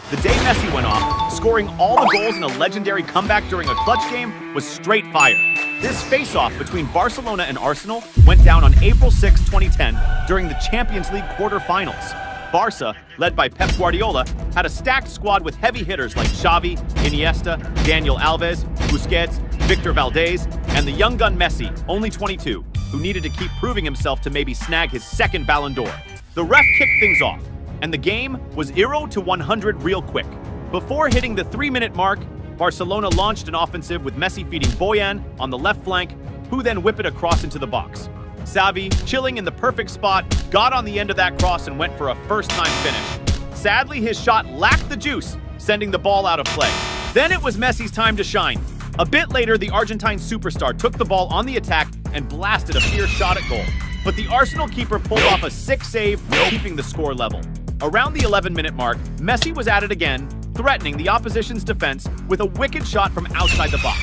The day Messi went off, scoring all the goals in a legendary comeback during a clutch game was straight fire. This face-off between Barcelona and Arsenal went down on April 6, 2010 during the Champions League quarter-finals. Barça, led by Pep Guardiola, had a stacked squad with heavy hitters like Xavi, Iniesta, Daniel Alves, Busquets, Victor Valdés, and the young gun Messi, only 22, who needed to keep proving himself to maybe snag his second Ballon d'Or. The ref kicked things off, and the game was 0-100 real quick. Before hitting the 3-minute mark, Barcelona launched an offensive with Messi feeding Boyan on the left flank, who then whipped it across into the box. Xavi, chilling in the perfect spot, got on the end of that cross and went for a first-time finish. Sadly, his shot lacked the juice, sending the ball out of play. Then it was Messi's time to shine. A bit later, the Argentine superstar took the ball on the attack and blasted a fierce shot at goal. But the Arsenal keeper pulled off a sick save, keeping the score level. Around the 11-minute mark, Messi was at it again, threatening the opposition's defense with a wicked shot from outside the box.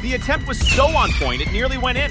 The attempt was so on point it nearly went in,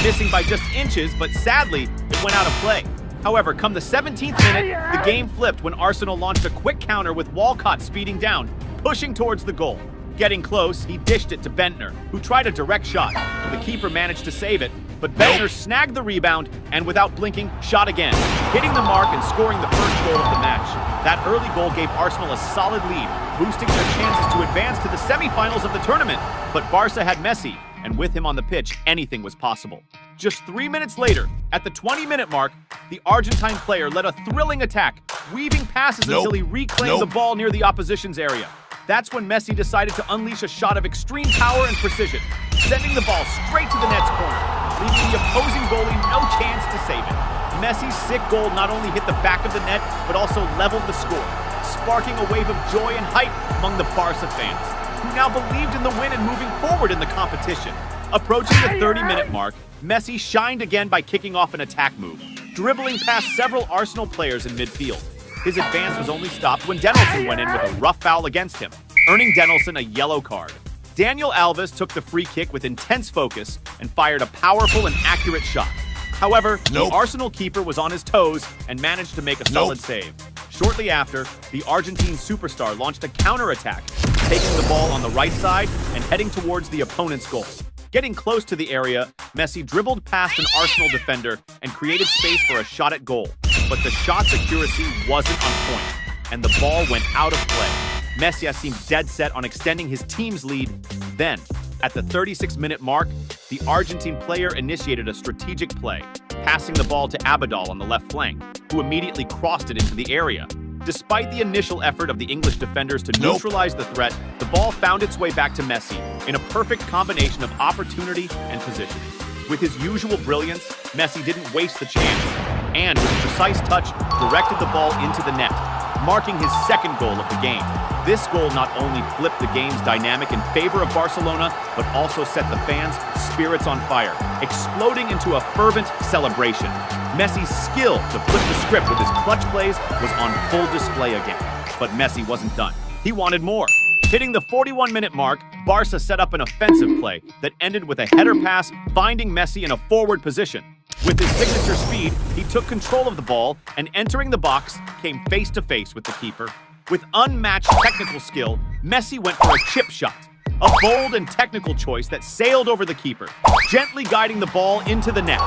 missing by just inches, but sadly, it went out of play. However, come the 17th minute, the game flipped when Arsenal launched a quick counter with Walcott speeding down, pushing towards the goal. Getting close, he dished it to Bentner, who tried a direct shot. The keeper managed to save it, but Bentner snagged the rebound and, without blinking, shot again, hitting the mark and scoring the first goal of the match. That early goal gave Arsenal a solid lead, boosting their chances to advance to the semifinals of the tournament. But Barça had Messi, and with him on the pitch, anything was possible. Just 3 minutes later, at the 20-minute mark, the Argentine player led a thrilling attack, weaving passes until he reclaimed the ball near the opposition's area. That's when Messi decided to unleash a shot of extreme power and precision, sending the ball straight to the net's corner, leaving the opposing goalie no chance to save it. Messi's sick goal not only hit the back of the net, but also leveled the score, sparking a wave of joy and hype among the Barça fans, who now believed in the win and moving forward in the competition. Approaching the 30-minute mark, Messi shined again by kicking off an attack move, dribbling past several Arsenal players in midfield. His advance was only stopped when Denilson went in with a rough foul against him, earning Denilson a yellow card. Daniel Alves took the free kick with intense focus and fired a powerful and accurate shot. However, the Arsenal keeper was on his toes and managed to make a solid save. Shortly after, the Argentine superstar launched a counter-attack, taking the ball on the right side and heading towards the opponent's goal. Getting close to the area, Messi dribbled past an Arsenal defender and created space for a shot at goal. But the shot's accuracy wasn't on point, and the ball went out of play. Messi seemed dead set on extending his team's lead. Then, at the 36-minute mark, the Argentine player initiated a strategic play, passing the ball to Abidal on the left flank, who immediately crossed it into the area. Despite the initial effort of the English defenders to neutralize the threat, the ball found its way back to Messi in a perfect combination of opportunity and position. With his usual brilliance, Messi didn't waste the chance, and with a precise touch, directed the ball into the net, marking his second goal of the game. This goal not only flipped the game's dynamic in favor of Barcelona, but also set the fans' spirits on fire, exploding into a fervent celebration. Messi's skill to flip the script with his clutch plays was on full display again. But Messi wasn't done. He wanted more. Hitting the 41-minute mark, Barça set up an offensive play that ended with a header pass, finding Messi in a forward position. With his signature speed, he took control of the ball and, entering the box, came face-to-face with the keeper. With unmatched technical skill, Messi went for a chip shot, a bold and technical choice that sailed over the keeper, gently guiding the ball into the net.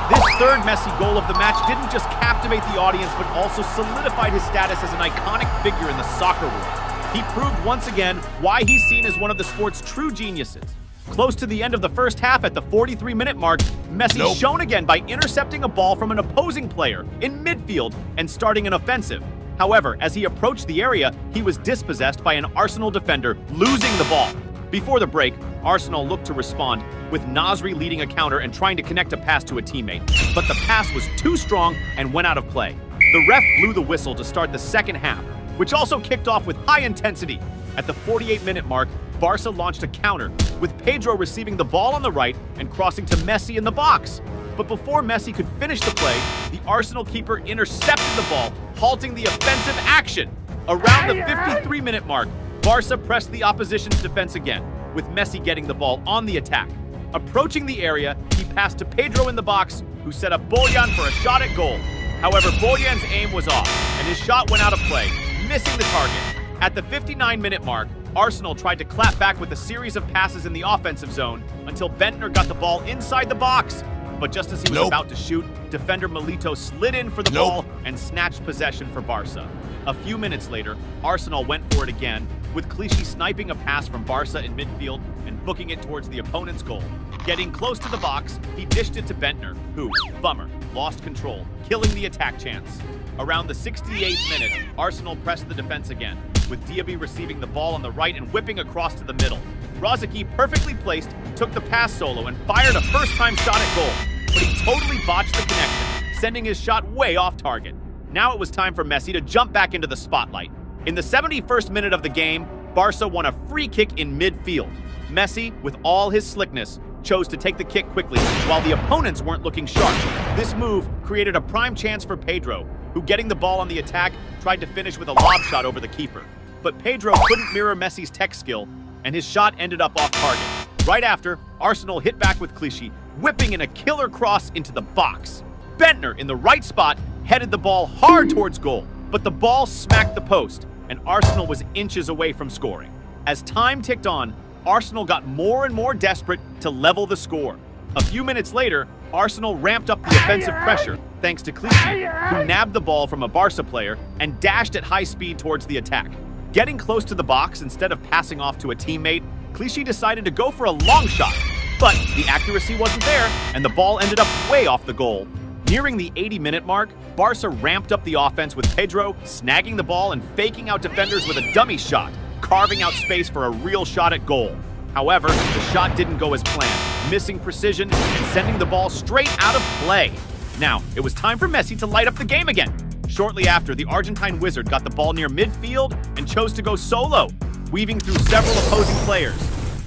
This third Messi goal of the match didn't just captivate the audience, but also solidified his status as an iconic figure in the soccer world. He proved once again why he's seen as one of the sport's true geniuses. Close to the end of the first half at the 43-minute mark, Messi shone again by intercepting a ball from an opposing player in midfield and starting an offensive. However, as he approached the area, he was dispossessed by an Arsenal defender, losing the ball. Before the break, Arsenal looked to respond, with Nasri leading a counter and trying to connect a pass to a teammate. But the pass was too strong and went out of play. The ref blew the whistle to start the second half, which also kicked off with high intensity. At the 48-minute mark, Barça launched a counter, with Pedro receiving the ball on the right and crossing to Messi in the box. But before Messi could finish the play, the Arsenal keeper intercepted the ball, halting the offensive action. Around the 53-minute mark, Barça pressed the opposition's defense again, with Messi getting the ball on the attack. Approaching the area, he passed to Pedro in the box, who set up Boyan for a shot at goal. However, Boyan's aim was off, and his shot went out of play, missing the target. At the 59-minute mark, Arsenal tried to clap back with a series of passes in the offensive zone until Bentner got the ball inside the box. But just as he was about to shoot, defender Milito slid in for the ball and snatched possession for Barça. A few minutes later, Arsenal went for it again, with Clichy sniping a pass from Barça in midfield and booking it towards the opponent's goal. Getting close to the box, he dished it to Bentner, who, bummer, lost control, killing the attack chance. Around the 68th minute, Arsenal pressed the defense again, with Diaby receiving the ball on the right and whipping across to the middle. Rosicky, perfectly placed, took the pass solo and fired a first-time shot at goal, but he totally botched the connection, sending his shot way off target. Now it was time for Messi to jump back into the spotlight. In the 71st minute of the game, Barça won a free kick in midfield. Messi, with all his slickness, chose to take the kick quickly while the opponents weren't looking sharp. This move created a prime chance for Pedro, who, getting the ball on the attack, tried to finish with a lob shot over the keeper. But Pedro couldn't mirror Messi's tech skill, and his shot ended up off target. Right after, Arsenal hit back with Clichy, whipping in a killer cross into the box. Bentner, in the right spot, headed the ball hard towards goal, but the ball smacked the post, and Arsenal was inches away from scoring. As time ticked on, Arsenal got more and more desperate to level the score. A few minutes later, Arsenal ramped up the offensive pressure thanks to Clichy, who nabbed the ball from a Barça player and dashed at high speed towards the attack. Getting close to the box instead of passing off to a teammate, Clichy decided to go for a long shot, but the accuracy wasn't there, and the ball ended up way off the goal. Nearing the 80-minute mark, Barça ramped up the offense with Pedro snagging the ball and faking out defenders with a dummy shot, carving out space for a real shot at goal. However, the shot didn't go as planned, missing precision and sending the ball straight out of play. Now, it was time for Messi to light up the game again. Shortly after, the Argentine wizard got the ball near midfield and chose to go solo, weaving through several opposing players.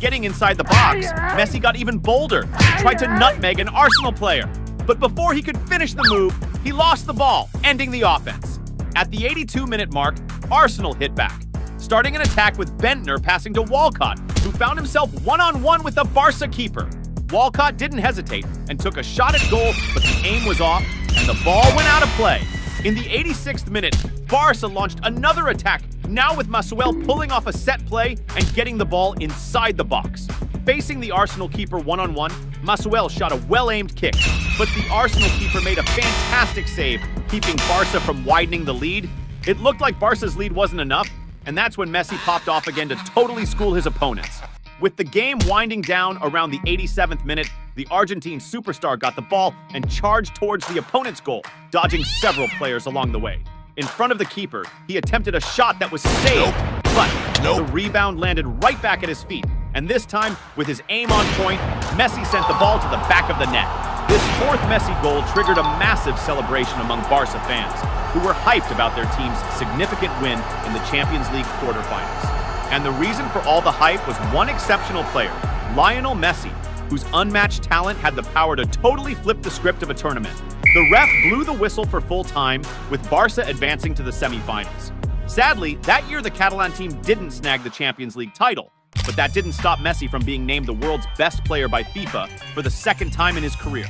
Getting inside the box, Messi got even bolder and tried to nutmeg an Arsenal player. But before he could finish the move, he lost the ball, ending the offense. At the 82-minute mark, Arsenal hit back, starting an attack with Bentner passing to Walcott, who found himself one-on-one with the Barça keeper. Walcott didn't hesitate and took a shot at goal, but the aim was off and the ball went out of play. In the 86th minute, Barça launched another attack, now with Masuel pulling off a set play and getting the ball inside the box. Facing the Arsenal keeper one-on-one, Masuel shot a well-aimed kick, but the Arsenal keeper made a fantastic save, keeping Barça from widening the lead. It looked like Barca's lead wasn't enough, and that's when Messi popped off again to totally school his opponents. With the game winding down around the 87th minute, the Argentine superstar got the ball and charged towards the opponent's goal, dodging several players along the way. In front of the keeper, he attempted a shot that was saved, but the rebound landed right back at his feet. And this time, with his aim on point, Messi sent the ball to the back of the net. This fourth Messi goal triggered a massive celebration among Barça fans, who were hyped about their team's significant win in the Champions League quarterfinals. And the reason for all the hype was one exceptional player, Lionel Messi, whose unmatched talent had the power to totally flip the script of a tournament. The ref blew the whistle for full time, with Barça advancing to the semifinals. Sadly, that year the Catalan team didn't snag the Champions League title, but that didn't stop Messi from being named the world's best player by FIFA for the second time in his career.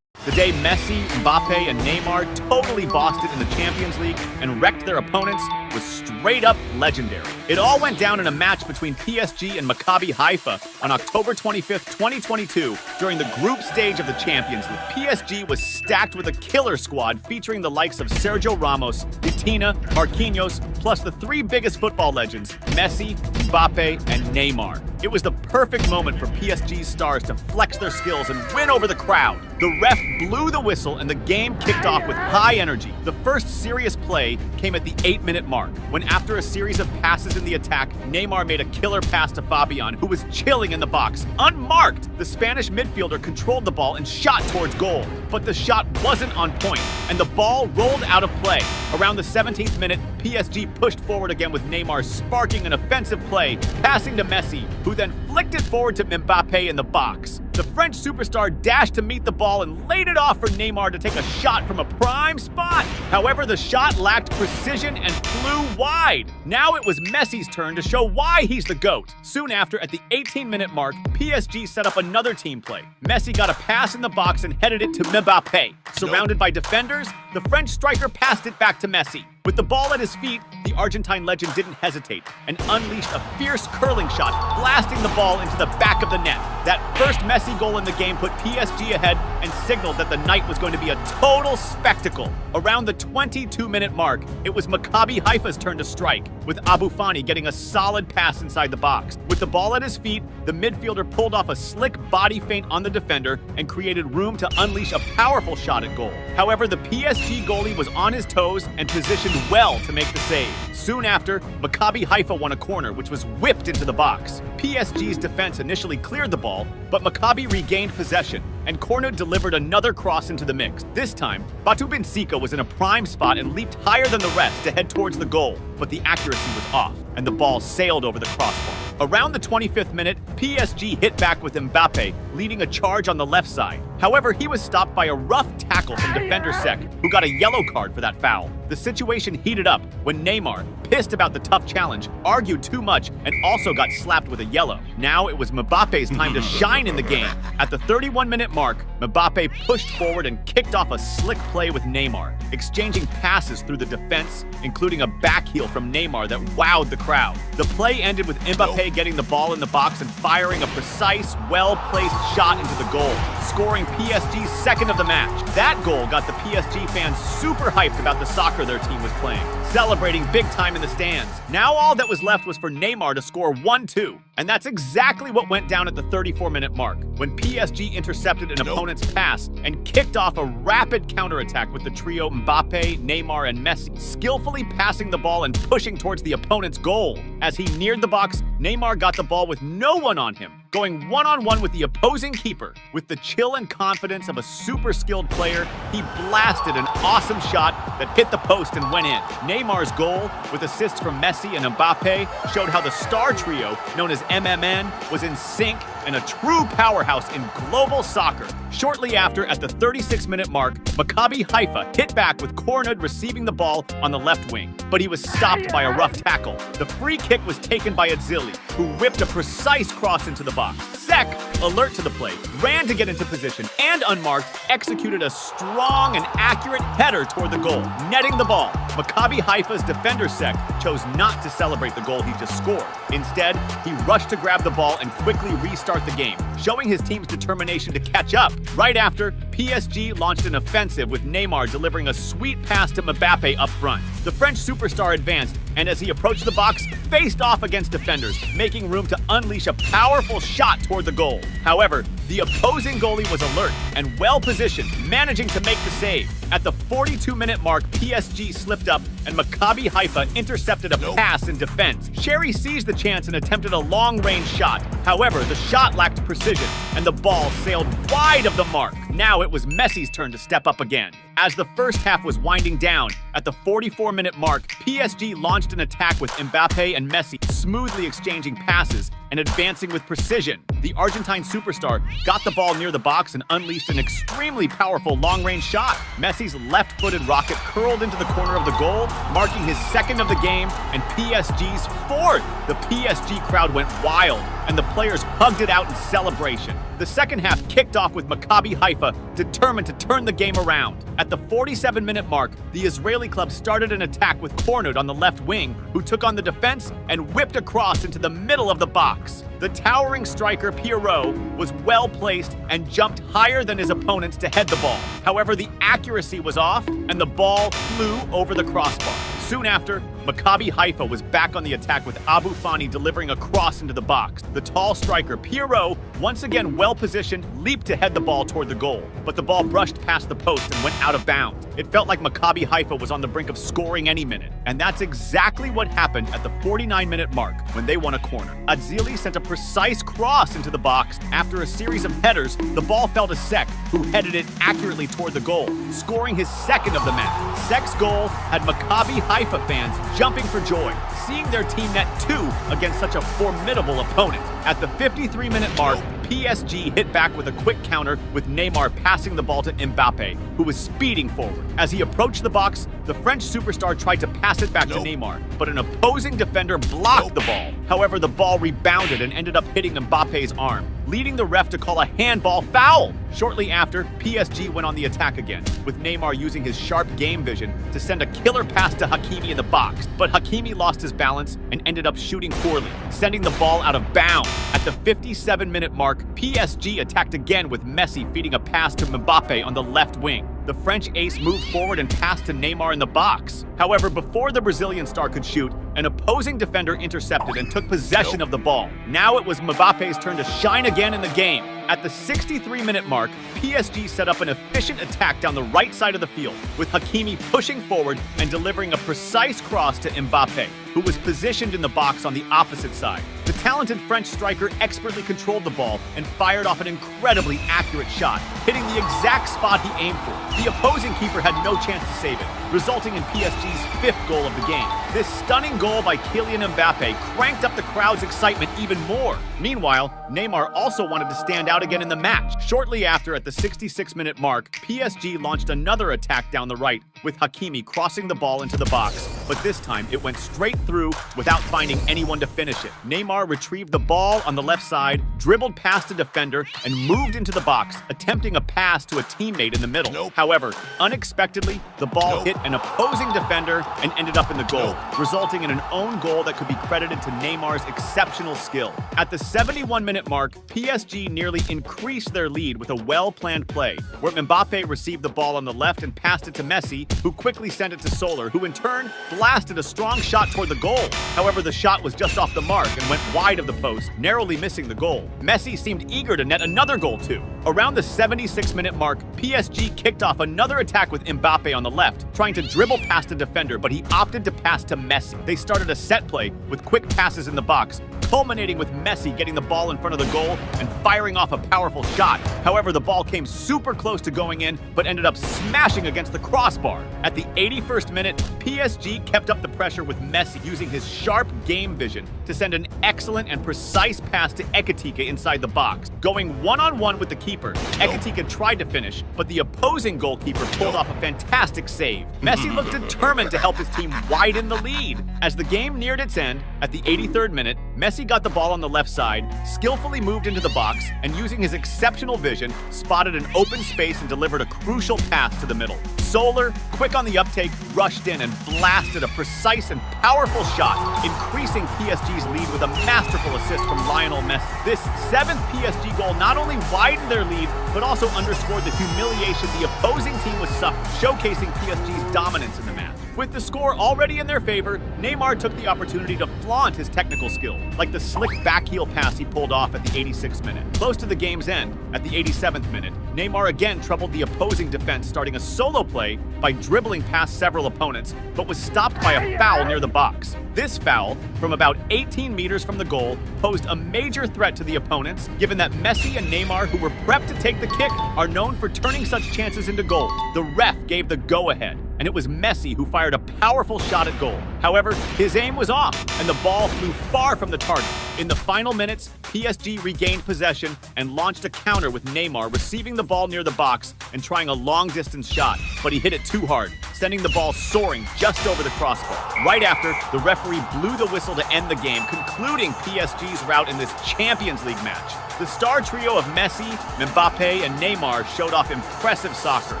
The day Messi, Mbappe, and Neymar totally bossed it in the Champions League and wrecked their opponents was straight up legendary. It all went down in a match between PSG and Maccabi Haifa on October 25th, 2022, during the group stage of the Champions League. PSG was stacked with a killer squad featuring the likes of Sergio Ramos, Vitinha, Marquinhos, plus the three biggest football legends, Messi, Mbappe, and Neymar. It was the perfect moment for PSG's stars to flex their skills and win over the crowd. The ref blew the whistle and the game kicked off with high energy. The first serious play came at the 8-minute mark, when after a series of passes in the attack, Neymar made a killer pass to Fabian, who was chilling in the box. Unmarked, the Spanish midfielder controlled the ball and shot towards goal, but the shot wasn't on point, and the ball rolled out of play. Around the 17th minute, PSG pushed forward again with Neymar sparking an offensive play, passing to Messi, who then flicked it forward to Mbappe in the box. The French superstar dashed to meet the ball and laid it off for Neymar to take a shot from a prime spot. However, the shot lacked precision and flew wide. Now it was Messi's turn to show why he's the GOAT. Soon after, at the 18-minute mark, PSG set up another team play. Messi got a pass in the box and headed it to Mbappe. Surrounded by defenders, the French striker passed it back to Messi. With the ball at his feet, the the Argentine legend didn't hesitate and unleashed a fierce curling shot, blasting the ball into the back of the net. That first Messi goal in the game put PSG ahead and signaled that the night was going to be a total spectacle. Around the 22-minute mark, it was Maccabi Haifa's turn to strike, with Abu Fani getting a solid pass inside the box. With the ball at his feet, the midfielder pulled off a slick body feint on the defender and created room to unleash a powerful shot at goal. However, the PSG goalie was on his toes and positioned well to make the save. Soon after, Maccabi Haifa won a corner, which was whipped into the box. PSG's defense initially cleared the ball, but Maccabi regained possession, and Cornud delivered another cross into the mix. This time, Batu Benfica was in a prime spot and leaped higher than the rest to head towards the goal, but the accuracy was off, and the ball sailed over the crossbar. Around the 25th minute, PSG hit back with Mbappe, leading a charge on the left side. However, he was stopped by a rough tackle from defender Sek, who got a yellow card for that foul. The situation heated up when Neymar, pissed about the tough challenge, argued too much and also got slapped with a yellow. Now it was Mbappe's time to shine in the game. At the 31-minute mark, Mbappe pushed forward and kicked off a slick play with Neymar, exchanging passes through the defense, including a back heel from Neymar that wowed the crowd. The play ended with Mbappe getting the ball in the box and firing a precise, well-placed shot into the goal, scoring PSG's second of the match. That goal got the PSG fans super hyped about the soccer their team was playing, celebrating big time in the stands. Now all that was left was for Neymar to score 1-2, and that's exactly what went down at the 34-minute mark, when PSG intercepted an opponent's pass and kicked off a rapid counterattack with the trio Mbappe, Neymar, and Messi, skillfully passing the ball and pushing towards the opponent's goal. As he neared the box, Neymar got the ball with no one on him, going one-on-one with the opposing keeper. With the chill and confidence of a super skilled player, he blasted an awesome shot that hit the post and went in. Neymar's goal, with assists from Messi and Mbappe, showed how the star trio, known as MMN, was in sync and a true powerhouse in global soccer. Shortly after, at the 36-minute mark, Maccabi Haifa hit back with Cornud receiving the ball on the left wing, but he was stopped by a rough tackle. The free kick was taken by Adzili, who whipped a precise cross into the box. Sek, alert to the play, ran to get into position and, unmarked, executed a strong and accurate header toward the goal, netting the ball. Maccabi Haifa's defender Sek chose not to celebrate the goal he just scored. Instead, he rushed to grab the ball and quickly restart the game, showing his team's determination to catch up. Right after, PSG launched an offensive with Neymar delivering a sweet pass to Mbappe up front. The French superstar advanced, and as he approached the box, faced off against defenders, making room to unleash a powerful shot toward the goal. However, the opposing goalie was alert and well-positioned, managing to make the save. At the 42-minute mark, PSG slipped up and Maccabi Haifa intercepted a pass in defense. Sherry seized the chance and attempted a long-range shot. However, the shot lacked precision and the ball sailed wide of the mark. Now it was Messi's turn to step up again. As the first half was winding down, at the 44-minute mark, PSG launched an attack with Mbappe and Messi smoothly exchanging passes and advancing with precision. The Argentine superstar got the ball near the box and unleashed an extremely powerful long-range shot. Messi's left-footed rocket curled into the corner of the goal, marking his second of the game and PSG's fourth. The PSG crowd went wild, and the players hugged it out in celebration. The second half kicked off with Maccabi Haifa determined to turn the game around. At the 47-minute mark, the Israeli club started an attack with Cornud on the left wing, who took on the defense and whipped a cross into the middle of the box. The towering striker Pierrot was well-placed and jumped higher than his opponents to head the ball. However, the accuracy was off and the ball flew over the crossbar. Soon after, Maccabi Haifa was back on the attack with Abu Fani delivering a cross into the box. The tall striker Pierrot, once again well-positioned, leaped to head the ball toward the goal, but the ball brushed past the post and went out of bounds. It felt like Maccabi Haifa was on the brink of scoring any minute, and that's exactly what happened at the 49-minute mark when they won a corner. Adzili sent a precise cross into the box. After a series of headers, the ball fell to Sek, who headed it accurately toward the goal, scoring his second of the match. Sek's goal had Maccabi Haifa fans jumping for joy, seeing their team net two against such a formidable opponent. At the 53-minute mark, PSG hit back with a quick counter with Neymar passing the ball to Mbappe, who was speeding forward. As he approached the box, The French superstar tried to pass it back to Neymar, but an opposing defender blocked the ball. However, the ball rebounded and ended up hitting Mbappe's arm, leading the ref to call a handball foul. Shortly after, PSG went on the attack again, with Neymar using his sharp game vision to send a killer pass to Hakimi in the box. But Hakimi lost his balance and ended up shooting poorly, sending the ball out of bounds. At the 57-minute mark, PSG attacked again with Messi feeding a pass to Mbappe on the left wing. The French ace moved forward and passed to Neymar in the box. However, before the Brazilian star could shoot, an opposing defender intercepted and took possession of the ball. Now it was Mbappe's turn to shine again in the game. At the 63-minute mark, PSG set up an efficient attack down the right side of the field, with Hakimi pushing forward and delivering a precise cross to Mbappe, who was positioned in the box on the opposite side. The talented French striker expertly controlled the ball and fired off an incredibly accurate shot, hitting the exact spot he aimed for. The opposing keeper had no chance to save it, resulting in PSG's 5th goal of the game. This stunning goal by Kylian Mbappe cranked up the crowd's excitement even more. Meanwhile, Neymar also wanted to stand out again in the match. Shortly after, at the 66-minute mark, PSG launched another attack down the right, with Hakimi crossing the ball into the box, but this time it went straight through without finding anyone to finish it. Neymar retrieved the ball on the left side, dribbled past a defender, and moved into the box, attempting a pass to a teammate in the middle. However, unexpectedly, the ball hit an opposing defender and ended up in the goal, resulting in an own goal that could be credited to Neymar's exceptional skill. At the 71-minute mark, PSG nearly increased their lead with a well-planned play, where Mbappe received the ball on the left and passed it to Messi, who quickly sent it to Soler, who in turn blasted a strong shot toward the goal. However, the shot was just off the mark and went wide of the post, narrowly missing the goal. Messi seemed eager to net another goal too. Around the 76-minute mark, PSG kicked off another attack with Mbappe on the left, trying to dribble past a defender, but he opted to pass to Messi. They started a set play with quick passes in the box, culminating with Messi getting the ball in front of the goal and firing off a powerful shot. However, the ball came super close to going in, but ended up smashing against the crossbar. At the 81st minute, PSG kept up the pressure with Messi using his sharp game vision to send an excellent and precise pass to Ekitike inside the box. Going one-on-one with the keeper, Ekitike tried to finish, but the opposing goalkeeper pulled off a fantastic save. Messi looked determined to help his team widen the lead. As the game neared its end, at the 83rd minute, Messi got the ball on the left side, skillfully moved into the box, and using his exceptional vision, spotted an open space and delivered a crucial pass to the middle. Soler, quick on the uptake, rushed in and blasted a precise and powerful shot, increasing PSG's lead with a masterful assist from Lionel Messi. This 7th PSG goal not only widened their lead, but also underscored the humiliation the opposing team was suffering, showcasing PSG's dominance in the match. With the score already in their favor, Neymar took the opportunity to flaunt his technical skill, like the slick backheel pass he pulled off at the 86th minute. Close to the game's end, at the 87th minute, Neymar again troubled the opposing defense, starting a solo play by dribbling past several opponents, but was stopped by a foul near the box. This foul, from about 18 meters from the goal, posed a major threat to the opponents, given that Messi and Neymar, who were prepped to take the kick, are known for turning such chances into goals. The ref gave the go-ahead, and it was Messi who fired a powerful shot at goal. However, his aim was off, and the ball flew far from the target. In the final minutes, PSG regained possession and launched a counter with Neymar receiving the ball near the box and trying a long-distance shot, but he hit it too hard, sending the ball soaring just over the crossbar. Right after, the referee blew the whistle to end the game, concluding PSG's rout in this Champions League match. The star trio of Messi, Mbappe, and Neymar showed off impressive soccer,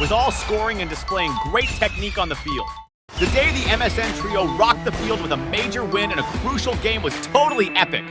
with all scoring and displaying great technique on the field. The day the MSN trio rocked the field with a major win in a crucial game was totally epic.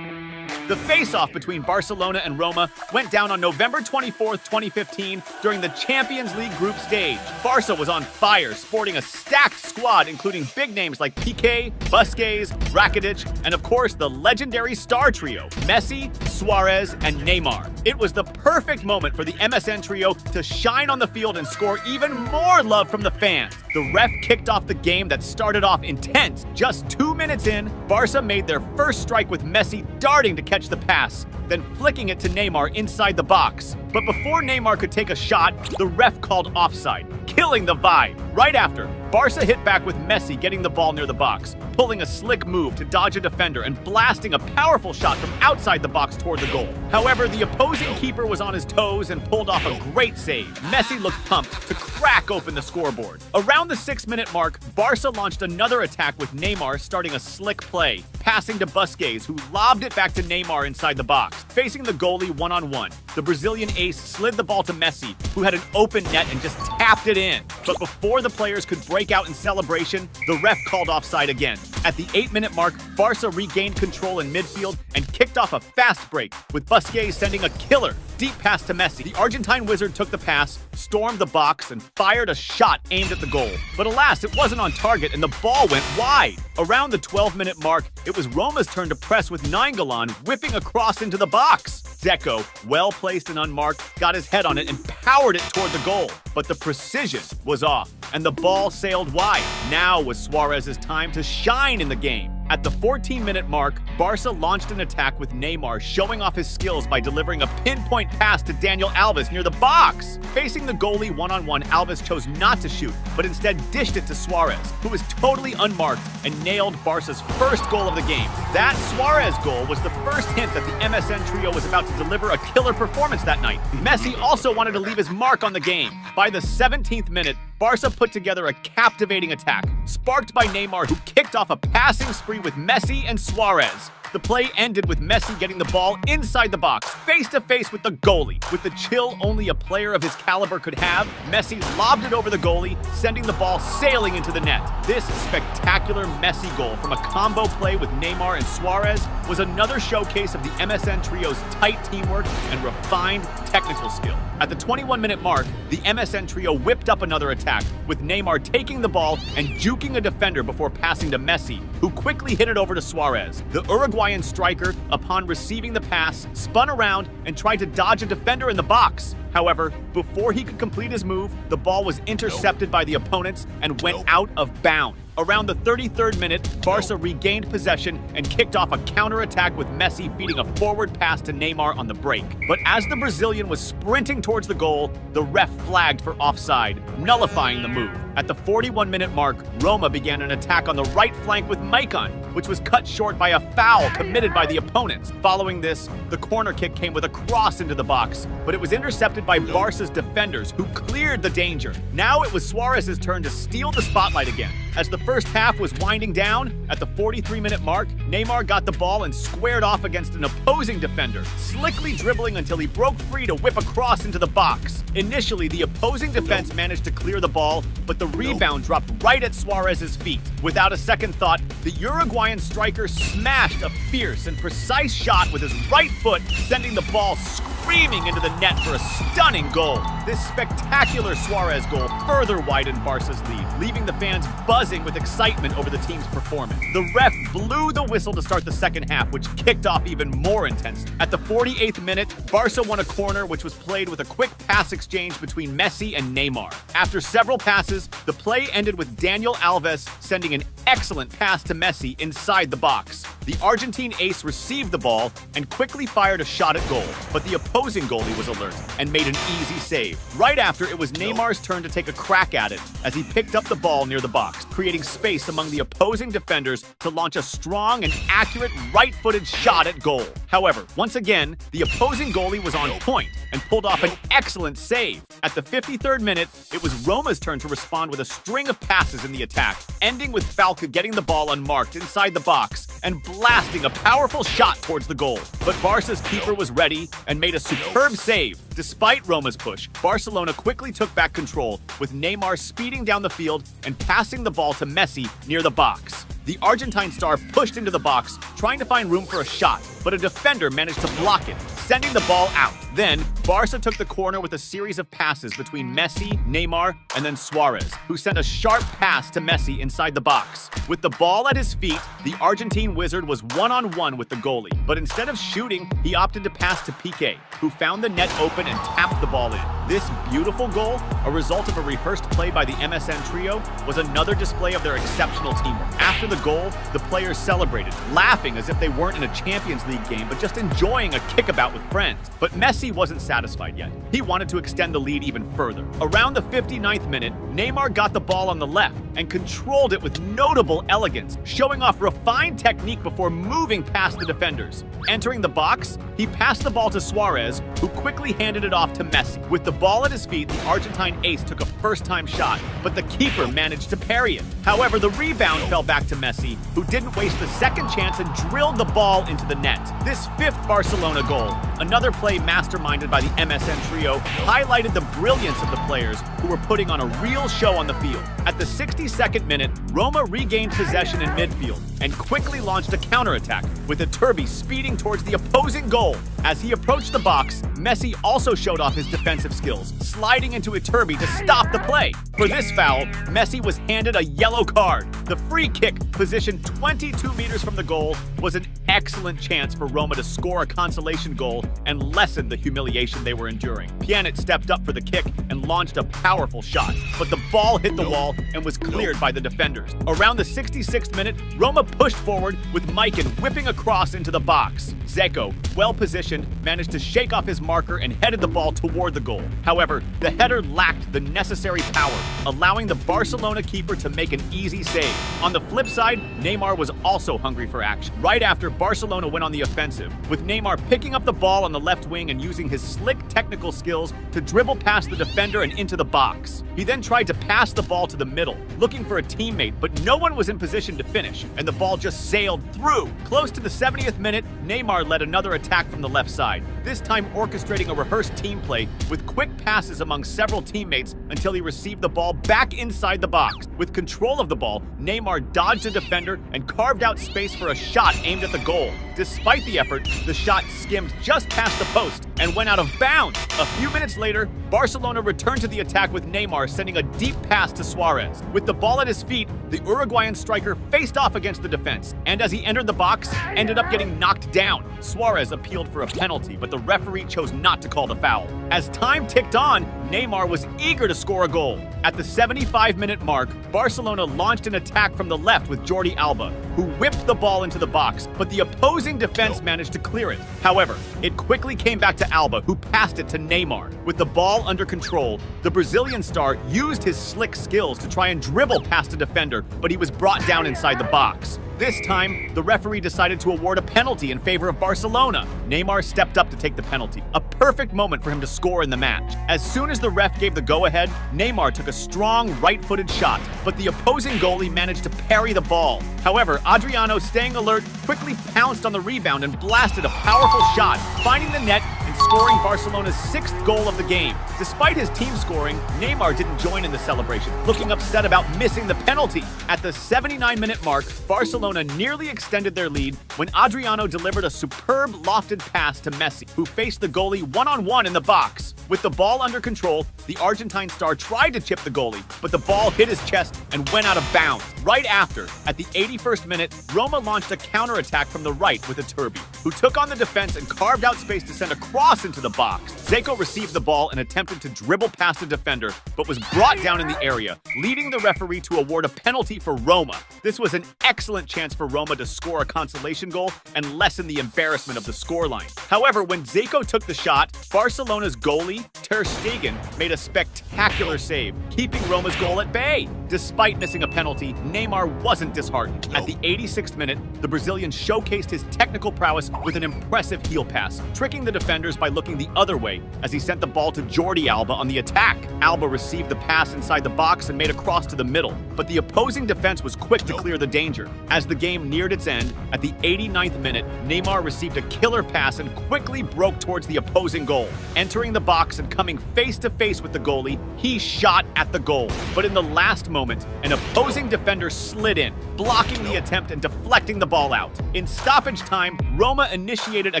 The face-off between Barcelona and Roma went down on November 24th, 2015 during the Champions League group stage. Barça was on fire, sporting a stacked squad including big names like Piqué, Busquets, Rakitic, and of course the legendary star trio, Messi, Suárez, and Neymar. It was the perfect moment for the MSN trio to shine on the field and score even more love from the fans. The ref kicked off the game that started off intense. Just 2 minutes in, Barça made their first strike with Messi darting to catch the pass, then flicking it to Neymar inside the box. But before Neymar could take a shot, the ref called offside, killing the vibe. Right after, Barça hit back with Messi getting the ball near the box, pulling a slick move to dodge a defender and blasting a powerful shot from outside the box toward the goal. However, the opposing keeper was on his toes and pulled off a great save. Messi looked pumped to crack open the scoreboard. Around the 6-minute mark, Barça launched another attack with Neymar starting a slick play, passing to Busquets, who lobbed it back to Neymar inside the box. Facing the goalie one-on-one, the Brazilian ace slid the ball to Messi, who had an open net and just tapped it in. But before the players could break out in celebration, the ref called offside again. At the 8-minute mark, Barça regained control in midfield and kicked off a fast break, with Busquets sending a killer deep pass to Messi. The Argentine wizard took the pass, stormed the box, and fired a shot aimed at the goal. But alas, it wasn't on target and the ball went wide. Around the 12-minute mark, it was Roma's turn to press with Nainggolan whipping across into the box. Dzeko, well placed and unmarked, got his head on it and powered it toward the goal. But the precision was off, and the ball sailed wide. Now was Suárez's time to shine in the game. At the 14-minute mark, Barça launched an attack with Neymar showing off his skills by delivering a pinpoint pass to Daniel Alves near the box. Facing the goalie one-on-one, Alves chose not to shoot, but instead dished it to Suárez, who was totally unmarked and nailed Barça's first goal of the game. That Suárez goal was the first hint that the MSN trio was about to deliver a killer performance that night. Messi also wanted to leave his mark on the game. By the 17th minute, Barça put together a captivating attack, sparked by Neymar, who kicked off a passing spree with Messi and Suárez. The play ended with Messi getting the ball inside the box, face-to-face with the goalie. With the chill only a player of his caliber could have, Messi lobbed it over the goalie, sending the ball sailing into the net. This spectacular Messi goal from a combo play with Neymar and Suárez was another showcase of the MSN trio's tight teamwork and refined technical skill. At the 21-minute mark, the MSN trio whipped up another attack, with Neymar taking the ball and juking a defender before passing to Messi, who quickly hit it over to Suárez. The Uruguayan striker, upon receiving the pass, spun around and tried to dodge a defender in the box. However, before he could complete his move, the ball was intercepted by the opponents and went out of bounds. Around the 33rd minute, Barça regained possession and kicked off a counterattack with Messi feeding a forward pass to Neymar on the break. But as the Brazilian was sprinting towards the goal, the ref flagged for offside, nullifying the move. At the 41-minute mark, Roma began an attack on the right flank with Maicon, which was cut short by a foul committed by the opponents. Following this, the corner kick came with a cross into the box, but it was intercepted by Barça's defenders, who cleared the danger. Now it was Suárez's turn to steal the spotlight again. As the first half was winding down, at the 43-minute mark, Neymar got the ball and squared off against an opposing defender, slickly dribbling until he broke free to whip across into the box. Initially, the opposing defense managed to clear the ball, but the rebound dropped right at Suárez's feet. Without a second thought, the Uruguayan striker smashed a fierce and precise shot with his right foot, sending the ball screaming into the net for a stunning goal. This spectacular Suárez goal further widened Barça's lead, leaving the fans buzzing with excitement over the team's performance. The ref blew the whistle to start the second half, which kicked off even more intensely. At the 48th minute, Barça won a corner which was played with a quick pass exchange between Messi and Neymar. After several passes, the play ended with Daniel Alves sending an excellent pass to Messi inside the box. The Argentine ace received the ball and quickly fired a shot at goal, but the opposing goalie was alert and made an easy save. Right after, it was Neymar's turn to take a crack at it as he picked up the ball near the box, creating space among the opposing defenders to launch a strong and accurate right-footed shot at goal. However, once again, the opposing goalie was on point and pulled off an excellent save. At the 53rd minute, it was Roma's turn to respond with a string of passes in the attack, ending with Falca getting the ball unmarked inside the box and blasting a powerful shot towards the goal. But Barça's keeper was ready and made a superb save. Despite Roma's push, Barcelona quickly took back control, with Neymar speeding down the field and passing the ball to Messi near the box. The Argentine star pushed into the box, trying to find room for a shot, but a defender managed to block it, sending the ball out. Then, Barça took the corner with a series of passes between Messi, Neymar, and then Suárez, who sent a sharp pass to Messi inside the box. With the ball at his feet, the Argentine wizard was one-on-one with the goalie, but instead of shooting, he opted to pass to Piqué, who found the net open and tapped the ball in. This beautiful goal, a result of a rehearsed play by the MSN trio, was another display of their exceptional teamwork. After the goal, the players celebrated, laughing as if they weren't in a Champions League game, but just enjoying a kickabout with friends. But Messi Messi wasn't satisfied yet. He wanted to extend the lead even further. Around the 59th minute, Neymar got the ball on the left and controlled it with notable elegance, showing off refined technique before moving past the defenders. Entering the box, he passed the ball to Suárez, who quickly handed it off to Messi. With the ball at his feet, the Argentine ace took a first-time shot, but the keeper managed to parry it. However, the rebound fell back to Messi, who didn't waste the second chance and drilled the ball into the net. This fifth Barcelona goal, another play masterminded by the MSN trio, highlighted the brilliance of the players who were putting on a real show on the field. At the 62nd minute, Roma regained possession in midfield and quickly launched a counterattack, with Iturbi speeding towards the opposing goal. As he approached the box, Messi also showed off his defensive skills, sliding into Iturbi to stop the play. For this foul, Messi was handed a yellow card. The free kick, positioned 22 meters from the goal, was an excellent chance for Roma to score a consolation goal and lessen the humiliation they were enduring. Pjanic stepped up for the kick and launched a powerful shot, but the ball hit the wall and was cleared by the defenders. Around the 66th minute, Roma pushed forward with Maiken whipping across into the box. Dzeko, well positioned, managed to shake off his marker and headed the ball toward the goal. However, the header lacked the necessary power, allowing the Barcelona keeper to make an easy save. On the flip side, Neymar was also hungry for action. Right after, Barcelona went on the offensive, with Neymar picking up the ball on the left wing and using his slick technical skills to dribble past the defender and into the box. He then tried to pass the ball to the middle, looking for a teammate, but no one was in position to finish, and the ball just sailed through. Close to the 70th minute, Neymar led another attack from the left side, this time orchestrating a rehearsed team play with quick passes among several teammates until he received the ball back inside the box. With control of the ball, Neymar dodged a defender and carved out space for a shot aimed at the goal. Despite the effort, the shot skimmed just past the post and went out of bounds. A few minutes later, Barcelona returned to the attack with Neymar sending a deep pass to Suárez. With the ball at his feet, the Uruguayan striker faced off against the defense, and as he entered the box, ended up getting knocked down. Suárez appealed for a penalty, but the referee chose not to call the foul. As time ticked on, Neymar was eager to score a goal. At the 75-minute mark, Barcelona launched an attack from the left with Jordi Alba, who whipped the ball into the box, but the opposing defense managed to clear it. However, it quickly came back to Alba, who passed it to Neymar. With the ball under control, the Brazilian star used his slick skills to try and dribble past a defender, but he was brought down inside the box. This time, the referee decided to award a penalty in favor of Barcelona. Neymar stepped up to take the penalty, a perfect moment for him to score in the match. As soon as the ref gave the go-ahead, Neymar took a strong right-footed shot, but the opposing goalie managed to parry the ball. However, Adriano, staying alert, quickly pounced on the rebound and blasted a powerful shot, finding the net and scoring Barcelona's 6th goal of the game. Despite his team scoring, Neymar didn't join in the celebration, looking upset about missing the penalty. At the 79-minute mark, Barcelona nearly extended their lead when Adriano delivered a superb lofted pass to Messi, who faced the goalie one-on-one in the box. With the ball under control, the Argentine star tried to chip the goalie, but the ball hit his chest and went out of bounds. Right after, at the 81st minute, Roma launched a counterattack from the right with Iturbi, who took on the defense and carved out space to send a cross into the box. Dzeko received the ball and attempted to dribble past a defender, but was brought down in the area, leading the referee to award a penalty for Roma. This was an excellent chance for Roma to score a consolation goal and lessen the embarrassment of the scoreline. However, when Dzeko took the shot, Barcelona's goalie, Ter Stegen, made a spectacular save, keeping Roma's goal at bay. Despite missing a penalty, Neymar wasn't disheartened. At the 86th minute, the Brazilian showcased his technical prowess with an impressive heel pass, tricking the defenders by looking the other way as he sent the ball to Jordi Alba on the attack. Alba received the pass inside the box and made a cross to the middle, but the opposing defense was quick to clear the danger. As the game neared its end, at the 89th minute, Neymar received a killer pass and quickly broke towards the opposing goal. Entering the box and coming face-to-face with the goalie, he shot at the goal. But in the last moment, an opposing defender slid in, blocking the attempt and deflecting the ball out. In stoppage time, Roma initiated a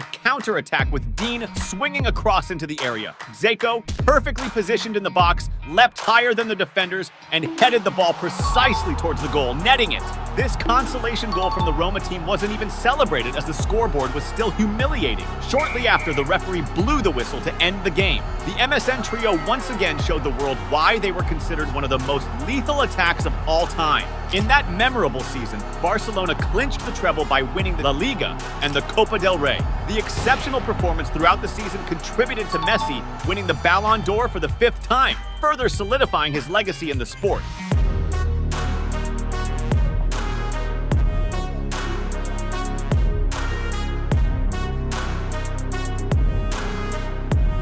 counterattack with Dean swinging across into the area. Dzeko, perfectly positioned in the box, leapt higher than the defenders, and headed the ball precisely towards the goal, netting it. This consolation goal from the Roma team wasn't even celebrated as the scoreboard was still humiliating. Shortly after, the referee blew the whistle to end the game. The MSN trio once again showed the world why they were considered one of the most lethal attacks of all time. In that memorable season, Barcelona clinched the treble by winning the La Liga and the Copa del Rey. The exceptional performance throughout the season contributed to Messi winning the Ballon d'Or for the 5th time, further solidifying his legacy in the sport.